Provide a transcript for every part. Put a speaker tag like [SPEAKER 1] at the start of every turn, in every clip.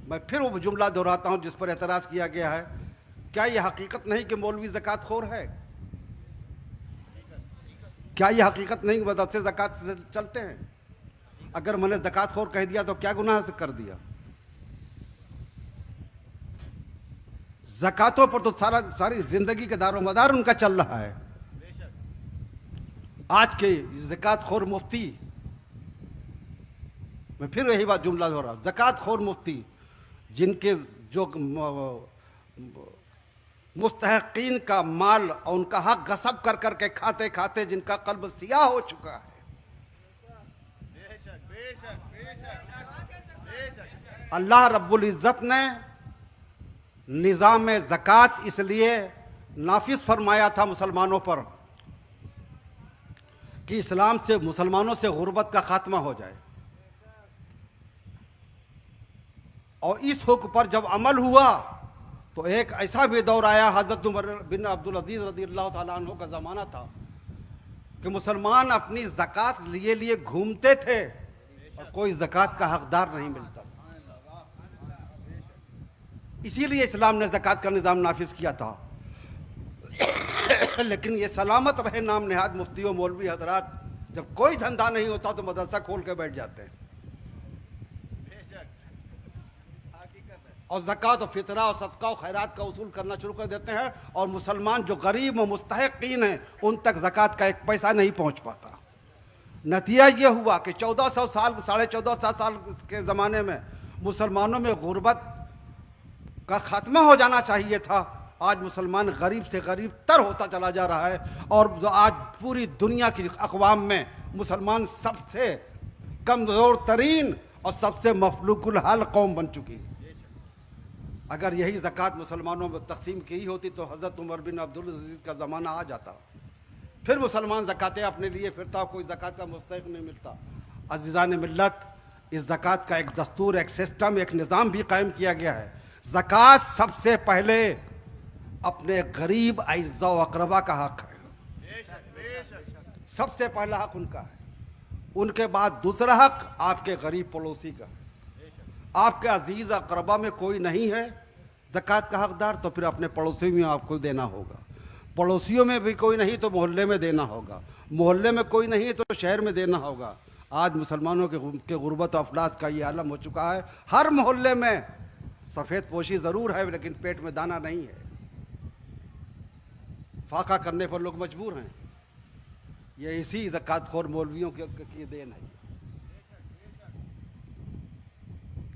[SPEAKER 1] میں پھر وہ جملہ دہراتا ہوں جس پر اعتراض کیا گیا ہے، کیا یہ حقیقت نہیں کہ مولوی زکوٰۃ خور ہے؟ کیا یہ حقیقت نہیں کہ مدرسے زکوٰۃ سے چلتے ہیں؟ اگر میں نے زکوٰۃ خور کہہ دیا تو کیا گناہ سے کر دیا؟ زکاتوں پر تو ساری زندگی کا دار و مدار ان کا چل رہا ہے۔ آج کے زکوٰۃ خور مفتی، میں پھر یہی بات جملہ دہرا، زکوٰۃ خور مفتی جن کے جو مستحقین کا مال اور ان کا حق غصب کر کر کے کھاتے کھاتے جن کا قلب سیاہ ہو چکا ہے، اللہ رب العزت نے نظام زکوٰۃ اس لیے نافذ فرمایا تھا مسلمانوں پر کہ اسلام سے مسلمانوں سے غربت کا خاتمہ ہو جائے، اور اس حکم پر جب عمل ہوا تو ایک ایسا بھی دور آیا، حضرت عمر بن عبدالعزیز رضی اللہ تعالیٰ عنہ کا زمانہ تھا کہ مسلمان اپنی زکوٰۃ لیے گھومتے تھے اور کوئی زکوٰۃ کا حقدار نہیں ملتا۔ اسی لیے اسلام نے زکوٰۃ کا نظام نافذ کیا تھا۔ لیکن یہ سلامت رہے نام نہاد مفتی و مولوی حضرات، جب کوئی دھندا نہیں ہوتا تو مدرسہ کھول کے بیٹھ جاتے ہیں اور زکوٰۃ و فطرہ اور صدقہ و خیرات کا اصول کرنا شروع کر دیتے ہیں، اور مسلمان جو غریب و مستحقین ہیں ان تک زکوٰۃ کا ایک پیسہ نہیں پہنچ پاتا۔ نتیجہ یہ ہوا کہ 1400 سال 1450 سال کے زمانے میں مسلمانوں میں غربت کا خاتمہ ہو جانا چاہیے تھا، آج مسلمان غریب سے غریب تر ہوتا چلا جا رہا ہے، اور آج پوری دنیا کی اقوام میں مسلمان سب سے کمزور ترین اور سب سے مفلوج الحال قوم بن چکی ہے۔ اگر یہی زکوٰۃ مسلمانوں میں تقسیم کی ہوتی تو حضرت عمر بن عبدالعزیز کا زمانہ آ جاتا، پھر مسلمان زکاتیں اپنے لیے پھرتا، کوئی زکوٰۃ کا مستحق نہیں ملتا۔ عزیزان ملت، اس زکوٰۃ کا ایک دستور، ایک سسٹم، ایک نظام بھی قائم کیا گیا ہے۔ زکوٰۃ سب سے پہلے اپنے غریب اعزاء و اقربا کا حق ہے، سب سے پہلا حق ان کا ہے۔ ان کے بعد دوسرا حق آپ کے غریب پڑوسی کا ہے۔ آپ کے عزیز اقربا میں کوئی نہیں ہے زکوٰۃ کا حقدار تو پھر اپنے پڑوسی میں آپ کو دینا ہوگا، پڑوسیوں میں بھی کوئی نہیں تو محلے میں دینا ہوگا، محلے میں کوئی نہیں تو شہر میں دینا ہوگا۔ آج مسلمانوں کے غربت و افلاس کا یہ عالم ہو چکا ہے، ہر محلے میں سفید پوشی ضرور ہے لیکن پیٹ میں دانہ نہیں ہے، فاقہ کرنے پر لوگ مجبور ہیں۔ یہ اسی زکوٰۃ خور مولویوں کی دین ہے۔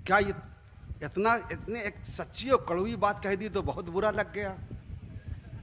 [SPEAKER 1] کیا یہ اتنی ایک سچی اور کڑوی بات کہہ دی تو بہت برا لگ گیا؟